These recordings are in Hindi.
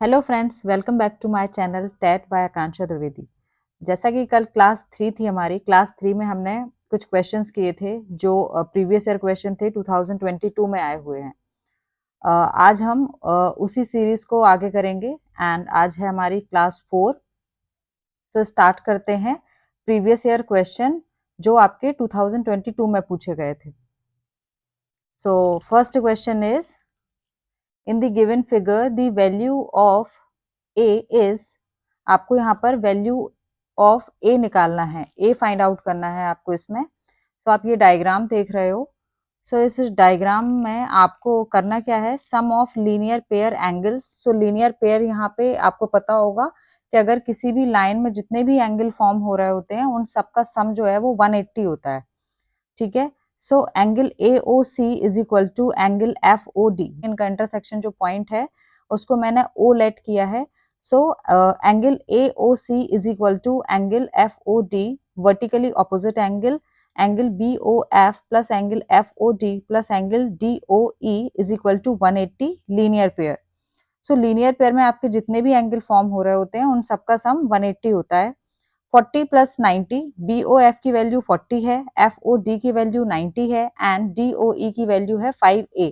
Hello friends, welcome back to my channel टैट बाय आकांक्षा द्विवेदी। जैसा कि कल क्लास 3 थी हमारी, क्लास 3 में हमने कुछ क्वेश्चंस किए थे जो प्रीवियस ईयर क्वेश्चन थे 2022 में आए हुए हैं। आज हम उसी सीरीज को आगे करेंगे एंड आज है हमारी क्लास 4। सो स्टार्ट करते हैं प्रीवियस ईयर क्वेश्चन जो आपके 2022 में पूछे गए थे। So first question is in the given figure the value of A is, आपको यहाँ पर वैल्यू ऑफ ए निकालना है, ए फाइंड आउट करना है आपको इसमें। सो आप ये डायग्राम देख रहे हो। सो इस डायग्राम में आपको करना क्या है, sum of linear pair angles. So linear pair यहाँ पे आपको पता होगा कि अगर किसी भी लाइन में जितने भी एंगल फॉर्म हो रहे होते हैं उन सबका सम जो है वो 180 होता है। ठीक है। So angle A O C is equal to angle F O D, इनका इंटरसेक्शन जो पॉइंट है उसको मैंने ओ लेट किया है। So angle A O C is equal to angle F O D, vertically opposite angle, angle B O F plus angle F O D plus angle D O E is equal to 180 linear pair. So linear pair में आपके जितने भी एंगल फॉर्म हो रहे होते हैं उन सबका सम 180 होता है। 40 प्लस 90, बी ओ एफ की वैल्यू 40 है, एफ ओ डी की वैल्यू 90 है एंड डी ओ ई की वैल्यू है 5a।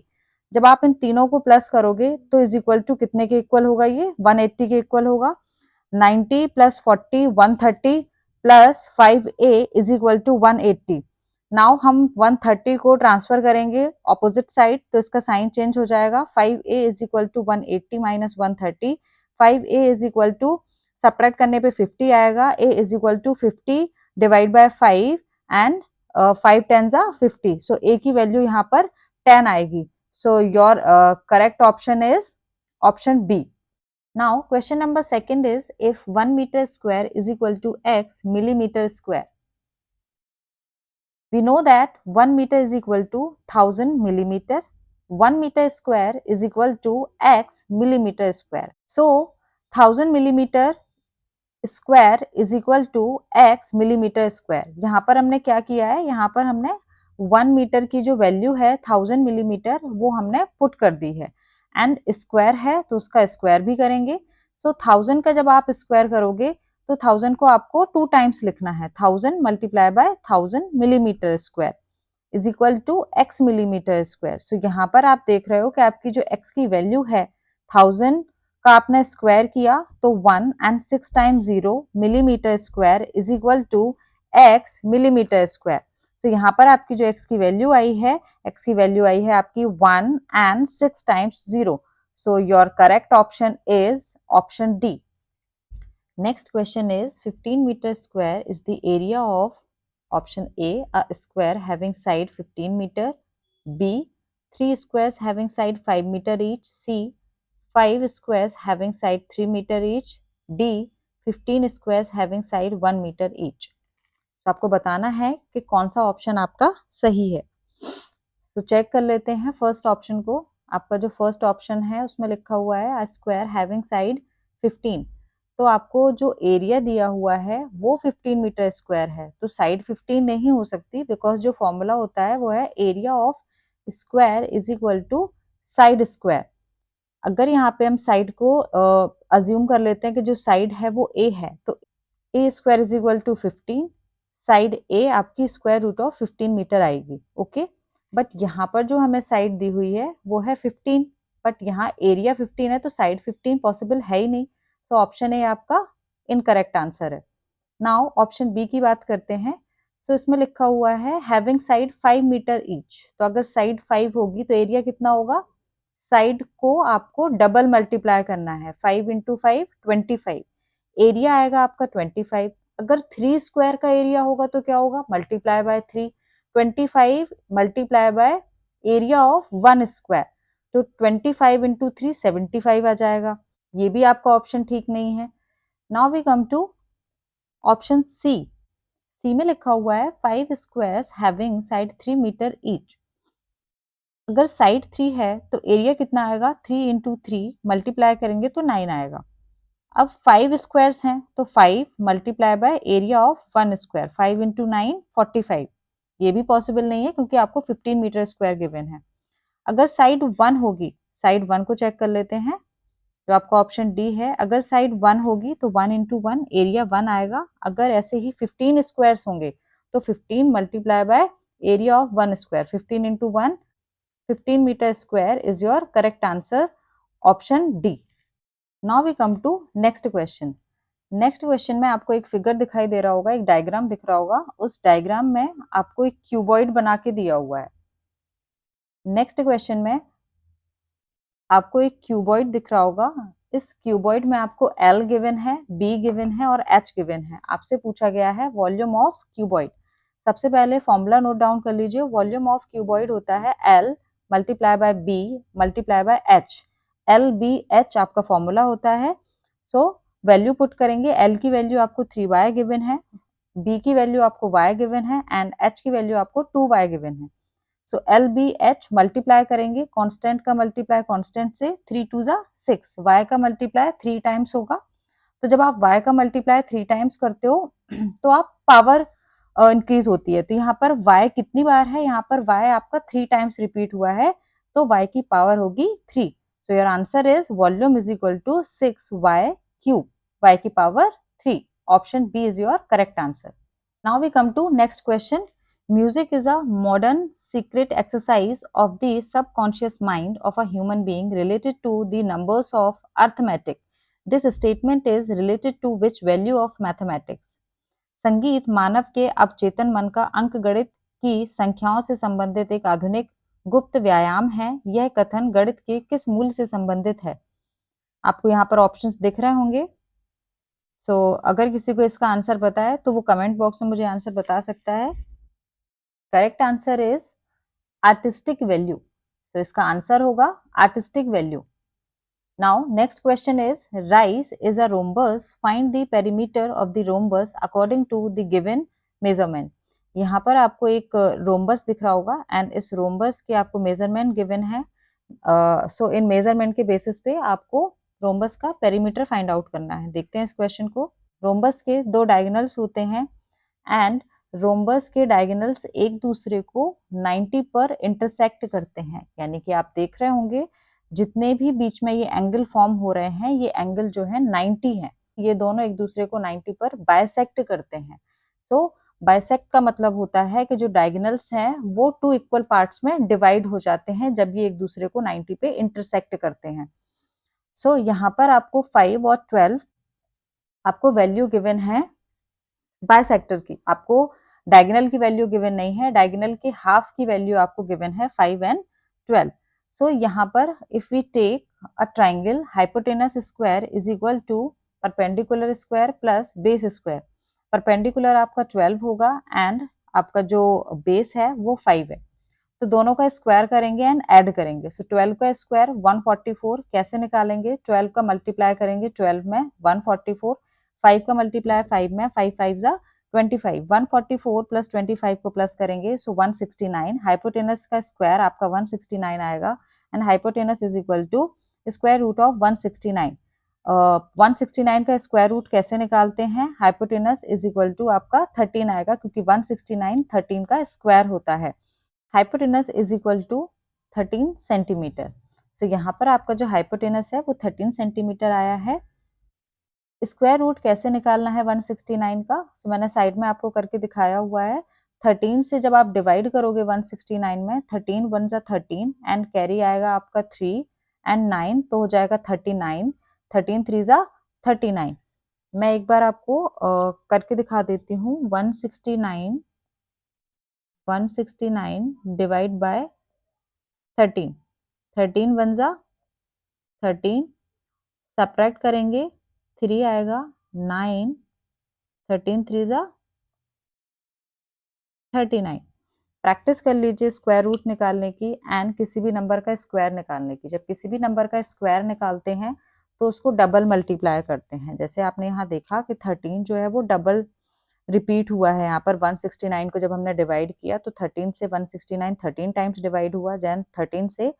जब आप इन तीनों को प्लस करोगे तो इज इक्वल टू कितने के इक्वल होगा, ये 180 के इक्वल होगा। 90 plus 40 130 plus 5a is equal to 180। Now हम 130 को ट्रांसफर करेंगे ऑपोजिट साइड तो इसका साइन चेंज हो जाएगा। 5a is equal to 180 minus 130, 5a is equal to subtract करने पे 50 आएगा, a is equal to 50 divide by 5 and 5 10 जा 50। सो a की वैल्यू यहाँ पर 10 आएगी। So your correct option is option B. Now question number second is if 1 meter square is equal to x millimeter square. We know that 1 meter is equal to 1000 millimeter. 1 meter square is equal to x millimeter square. So 1000 millimeter square is equal to x millimetre square. यहाँ पर हमने क्या किया है, यहाँ पर हमने 1 मीटर की जो वैल्यू है 1000 मिलीमीटर वो हमने पुट कर दी है एंड स्क्वायर है तो उसका स्क्वायर भी करेंगे। सो 1000 का जब आप स्क्वायर करोगे तो 1000 को आपको 2 टाइम्स लिखना है, 1000 multiply by 1000 millimetre square is equal to x millimetre square. So यहाँ पर आप देख रहे हो कि आपकी जो एक्स की वैल्यू है 1000 का आपने स्क्वायर किया तो 1 and 6 times 0 millimetre square is equal to x millimetre square. So यहाँ पर आपकी जो एक्स की वैल्यू आई है, एक्स की वैल्यू आई है आपकी 1 and 6 times 0। So your correct option is option D. Next question is 15 metre square is the area of option A a square having side 15 meter, b 3 squares having side 5 meter each, c 5 squares having side 3 meter each, D 15 squares having side 1 meter each। तो आपको बताना है कि कौन सा ऑप्शन आपका सही है। तो चेक कर लेते हैं फर्स्ट ऑप्शन को। आपका जो फर्स्ट ऑप्शन है उसमें लिखा हुआ है अ स्क्वायर हैविंग साइड 15। तो आपको जो एरिया दिया हुआ है वो 15 मीटर स्क्वायर है, तो साइड 15 नहीं हो सकती बिकॉज जो फॉर्मूला होता है वो है area of square is equal to side square. अगर यहाँ पे हम साइड को अज्यूम कर लेते हैं कि जो साइड है वो ए है तो a square is equal to 15, side a आपकी स्क्वायर रूट ऑफ 15 मीटर आएगी। ओके, बट यहाँ पर जो हमें साइड दी हुई है वो है 15, बट यहाँ एरिया 15 है तो साइड 15 पॉसिबल है ही नहीं। सो ऑप्शन ए आपका इनकरेक्ट आंसर है। नाउ ऑप्शन बी की बात करते हैं। सो इसमें लिखा हुआ है हैविंग साइड 5 मीटर ईच, तो अगर साइड 5 होगी तो एरिया कितना होगा, साइड को आपको डबल मल्टीप्लाई करना है, 5 इंटू 5 25, एरिया आएगा आपका 25। अगर 3 स्क्वायर का एरिया होगा तो क्या होगा, multiply by 3, 25 multiply by area of 1 square, तो 25 इंटू 3 75 आ जाएगा। ये भी आपका ऑप्शन ठीक नहीं है। Now we come to option C. C में लिखा हुआ है 5 squares having side 3 metre each. अगर साइड 3 है तो एरिया कितना आएगा, 3 इंटू 3 मल्टीप्लाई करेंगे तो 9 आएगा। अब 5 स्क्वायर्स हैं तो 5 multiply by area of 1 square, 5 into 9 45। ये भी पॉसिबल नहीं है क्योंकि आपको 15 मीटर स्क्वायर गिवन है। अगर साइड 1 होगी, साइड 1 को चेक कर लेते हैं। जो आपका ऑप्शन डी है। अगर साइड 1 होगी तो 1 इंटू 1 एरिया 1 आएगा। अगर ऐसे ही 15 स्क्वायर्स होंगे तो 15 multiply by area of 1 square, 15 into 1 15 metre square is your correct answer, option D. Now we come to next question. Next question में आपको एक फिगर दिखाई दे रहा होगा, एक डायग्राम दिख रहा होगा। उस डायग्राम में आपको एक क्यूबॉइड बना के दिया हुआ है। नेक्स्ट क्वेश्चन में आपको एक क्यूबॉइड दिख रहा होगा। इस क्यूबॉइड में आपको L गिवन है, B गिवन है और H गिवन है। आपसे पूछा गया है वॉल्यूम ऑफ क्यूबॉइड। सबसे पहले फॉर्मूला नोट डाउन कर लीजिए। वॉल्यूम ऑफ क्यूबॉइड होता है L multiply by B multiply by H। LBH आपका फॉर्मूला होता है। सो वैल्यू पुट करेंगे। L की वैल्यू आपको 3y गिवन है, B की वैल्यू आपको y गिवन है एंड H की वैल्यू आपको 2y गिवन है। सो LBH मल्टीप्लाई करेंगे, कांस्टेंट का मल्टीप्लाई कांस्टेंट से, 3 टू जा 6, y का मल्टीप्लाई 3 टाइम्स होगा। तो जब आप y का मल्टीप्लाई 3 टाइम्स करते हो तो आप पावर इंक्रीज होती है। तो यहाँ पर y कितनी बार है, यहाँ पर y आपका 3 टाइम्स रिपीट हुआ है, तो y की पावर होगी 3। So your answer is volume is equal to 6y cube, y की power 3। Option B is your correct answer. Now we come to next question. Music is a modern secret exercise of the subconscious mind of a human being related to the numbers of arithmetic. This statement is related to which value of mathematics? संगीत मानव के अवचेतन मन का अंक गणित की संख्याओं से संबंधित एक आधुनिक गुप्त व्यायाम है। यह कथन गणित के किस मूल्य से संबंधित है? आपको यहाँ पर ऑप्शंस दिख रहे होंगे। अगर किसी को इसका आंसर पता है तो वो कमेंट बॉक्स में मुझे आंसर बता सकता है। Correct answer is artistic value. इसका आंसर होगा artistic value. Now next question is rice is a rhombus, find the perimeter of the rhombus according to the given measurement. यहाँ पर आपको एक रोम्बस दिख रहा होगा एंड इस रोम्बस के आपको मेजरमेंट गिवन है। सो इन मेजरमेंट के बेसिस पे आपको रोम्बस का पेरीमीटर फाइंड आउट करना है। देखते हैं इस क्वेश्चन को। रोम्बस के 2 डायगोनल्स होते हैं एंड रोम्बस के डायगोनल्स एक दूसरे को 90 पर इंटरसेक्ट करते हैं। यानी कि आप देख रहे होंगे जितने भी बीच में ये एंगल फॉर्म हो रहे हैं, ये एंगल जो है 90 है। ये दोनों एक दूसरे को 90 पर बाइसेक्ट करते हैं। बाइसेक्ट का मतलब होता है कि जो डायगोनल्स हैं वो 2 इक्वल पार्ट्स में डिवाइड हो जाते हैं जब ये एक दूसरे को 90 पे इंटरसेक्ट करते हैं। यहाँ पर आपको 5 और 12 आपको वैल्यू गिवन है बाइसेक्टर की। आपको डायगोनल की वैल्यू गिवन नहीं है, डायगोनल के हाफ की वैल्यू आपको गिवन है 5 एंड 12। यहाँ पर if we take a triangle, hypotenuse square is equal to perpendicular square plus base square. Perpendicular आपका 12 होगा एंड आपका जो बेस है वो 5 है। तो दोनों का स्क्वायर करेंगे एंड ऐड करेंगे। 12 का स्क्वायर 144। कैसे निकालेंगे? 12 का मल्टीप्लाई करेंगे 12 में 144, 5 का मल्टीप्लाई 5 में 5 5 जा 25, 144 प्लस 25 को प्लस करेंगे 169। हाइपोटेनस का स्क्वायर आपका 169 आएगा and hypotenuse is equal to square root of 169। 169 का स्क्वायर रूट कैसे निकालते हैं? हाइपोटेनस इज इक्वल टू आपका 13 आएगा क्योंकि 169 13 का स्क्वायर होता है। Hypotenuse is equal to 13 centimetre. यहाँ पर आपका जो हाइपोटेनस है वो 13 सेंटीमीटर आया है। स्क्वायर रूट कैसे निकालना है 169 का? मैंने साइड में आपको करके दिखाया हुआ है। 13 से जब आप डिवाइड करोगे 169 में, 13 1 जा 13 एंड कैरी आएगा आपका 3 एंड 9 तो हो जाएगा 39, 13 3 जा 39। मैं एक बार आपको करके दिखा देती हूँ। 169 डिवाइड बाय 13, 13 1 जा 13, सब्ट्रैक्ट करेंगे 3 आएगा 9, 13 3 जा 39। प्रैक्टिस कर लीजिए स्क्वायर रूट निकालने की एंड किसी भी नंबर का स्क्वायर निकालने की। जब किसी भी नंबर का स्क्वायर निकालते हैं तो उसको डबल मल्टीप्लाई करते हैं। जैसे आपने यहाँ देखा कि 13 जो है वो डबल रिपीट हुआ है। यहाँ पर 169 को जब हमने डिवाइड किया तो 13 से 169 13 टाइम्स डिवाइड हुआ, देन 13 से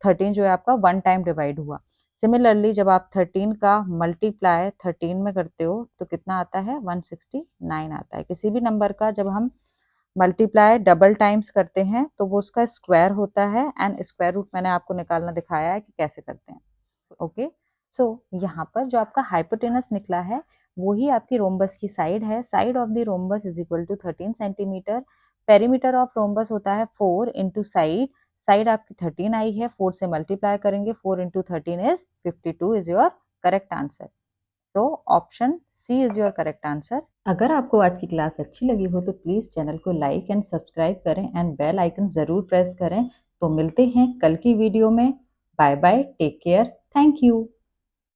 13 जो है आपका 1 टाइम डिवाइड हुआ। सिमिलरली जब आप 13 का मल्टीप्लाई 13 में करते हो तो कितना आता है? 169 आता है। किसी भी नंबर का जब हम मल्टीप्लाई डबल टाइम्स करते हैं तो वो उसका स्क्वायर होता है एंड स्क्वायर रूट मैंने आपको निकालना दिखाया है कि कैसे करते हैं। ओके, सो यहाँ पर जो आपका हाइपोटेनस निकला है वो ही आपकी रोम्बस की साइड है। Side of the rhombus is equal to 13 centimetre. Perimeter of rhombus होता है 4 इंटू साइड। साइड आपकी 13 आई है, 4 से मल्टीप्लाई करेंगे, 4 into 13 is 52 is your correct answer. So option C is your correct answer. अगर आपको आज की क्लास अच्छी लगी हो तो प्लीज़ चैनल को लाइक एंड सब्सक्राइब करें एंड बेल आइकन ज़रूर प्रेस करें। तो मिलते हैं कल की वीडियो में। Bye bye, take care, thank you.